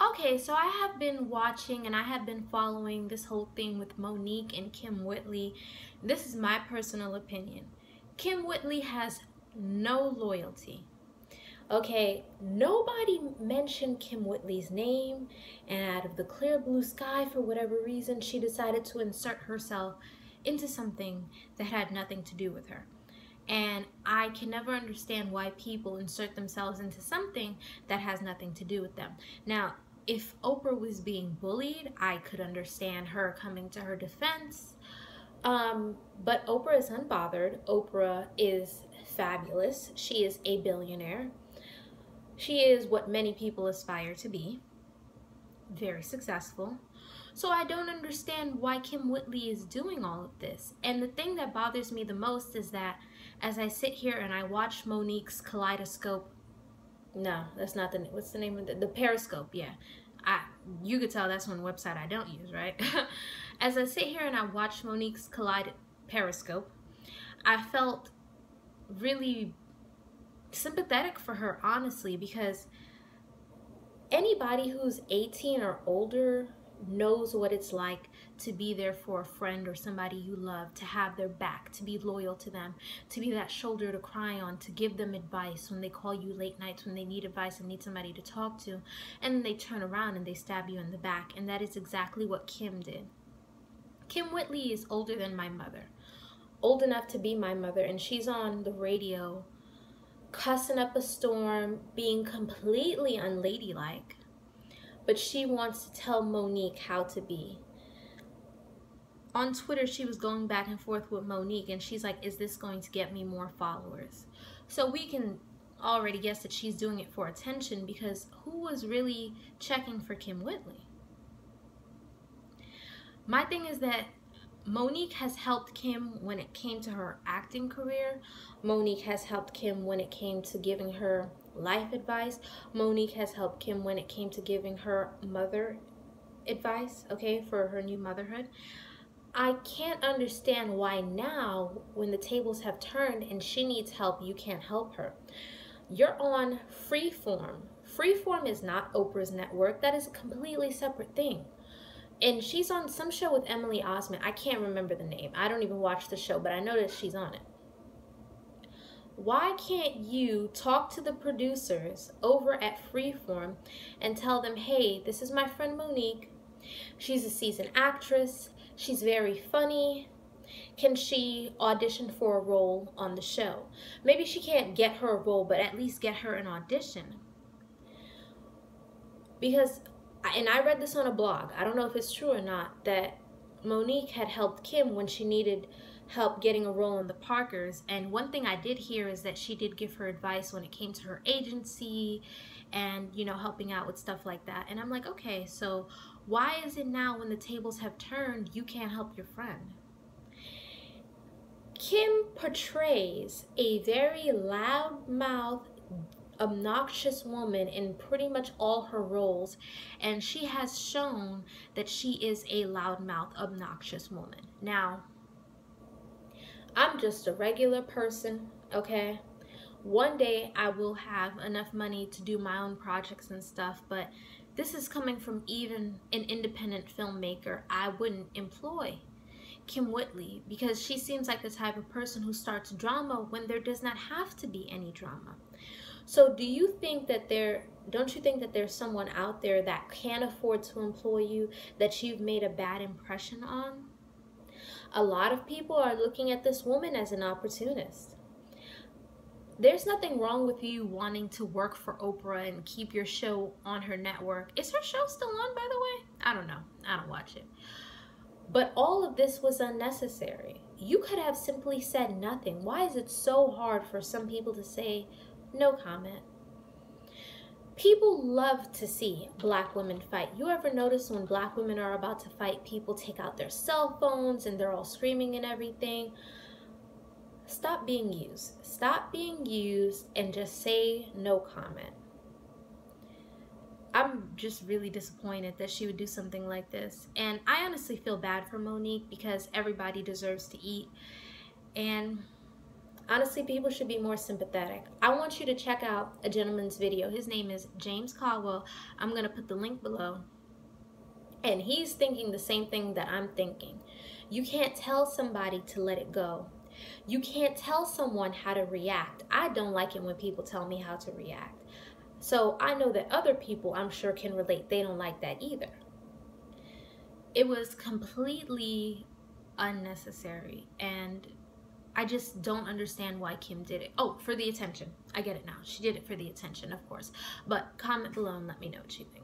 Okay, so I have been watching and I have been following this whole thing with Monique and Kim Whitley. This is my personal opinion. Kim Whitley has no loyalty. Okay, nobody mentioned Kim Whitley's name, and out of the clear blue sky, for whatever reason, she decided to insert herself into something that had nothing to do with her. And I can never understand why people insert themselves into something that has nothing to do with them. Now, if Oprah was being bullied, I could understand her coming to her defense. But Oprah is unbothered. Oprah is fabulous. She is a billionaire. She is what many people aspire to be, very successful. So I don't understand why Kim Whitley is doing all of this. And the thing that bothers me the most is that as I sit here and I watch Monique's Kaleidoscope, no, that's not the, what's the name of the Periscope, yeah. You could tell that's one website I don't use, right? As I sit here and I watch Monique's Periscope, I felt really sympathetic for her, honestly, because anybody who's 18 or older knows what it's like to be there for a friend or somebody you love, to have their back, to be loyal to them, to be that shoulder to cry on, to give them advice when they call you late nights, when they need advice and need somebody to talk to, and then they turn around and they stab you in the back. And that is exactly what Kim did. Kim Whitley is older than my mother, old enough to be my mother, and she's on the radio cussing up a storm, being completely unladylike. But she wants to tell Monique how to be. On Twitter, she was going back and forth with Monique, and she's like, is this going to get me more followers? So we can already guess that she's doing it for attention, because who was really checking for Kim Whitley? My thing is that Monique has helped Kim when it came to her acting career. Monique has helped Kim when it came to giving her life advice. Monique has helped Kim when it came to giving her mother advice, okay, for her new motherhood. I can't understand why now, when the tables have turned and she needs help, you can't help her. You're on Freeform. Freeform is not Oprah's network. That is a completely separate thing. And she's on some show with Emily Osment. I can't remember the name. I don't even watch the show, but I know that she's on it. Why can't you talk to the producers over at Freeform and tell them, hey, this is my friend Monique. She's a seasoned actress. She's very funny. Can she audition for a role on the show? Maybe she can't get her a role, but at least get her an audition. Because, and I read this on a blog, I don't know if it's true or not, that Monique had helped Kim when she needed help getting a role in the Parkers. And one thing I did hear is that she did give her advice when it came to her agency and, you know, helping out with stuff like that. And I'm like, okay, so why is it now when the tables have turned, you can't help your friend? Kim portrays a very loud-mouthed, obnoxious woman in pretty much all her roles, and she has shown that she is a loudmouth, obnoxious woman. Now, I'm just a regular person, okay? One day I will have enough money to do my own projects and stuff, but this is coming from even an independent filmmaker. I wouldn't employ Kim Whitley, because she seems like the type of person who starts drama when there does not have to be any drama. So do you think that don't you think that there's someone out there that can afford to employ you, that you've made a bad impression on? A lot of people are looking at this woman as an opportunist. There's nothing wrong with you wanting to work for Oprah and keep your show on her network. Is her show still on, by the way? I don't know. I don't watch it. But all of this was unnecessary. You could have simply said nothing. Why is it so hard for some people to say, no comment? People love to see black women fight. You ever notice when black women are about to fight, people take out their cell phones and they're all screaming and everything? Stop being used. Stop being used and just say no comment. I'm just really disappointed that she would do something like this. And I honestly feel bad for Monique, because everybody deserves to eat. And Honestly, people should be more sympathetic. I want you to check out a gentleman's video. His name is James Colwell. I'm going to put the link below. And he's thinking the same thing that I'm thinking. You can't tell somebody to let it go. You can't tell someone how to react. I don't like it when people tell me how to react. So I know that other people, I'm sure, can relate. They don't like that either. It was completely unnecessary, and I just don't understand why Kim did it. Oh, for the attention. I get it now. She did it for the attention, of course. But comment below and let me know what you think.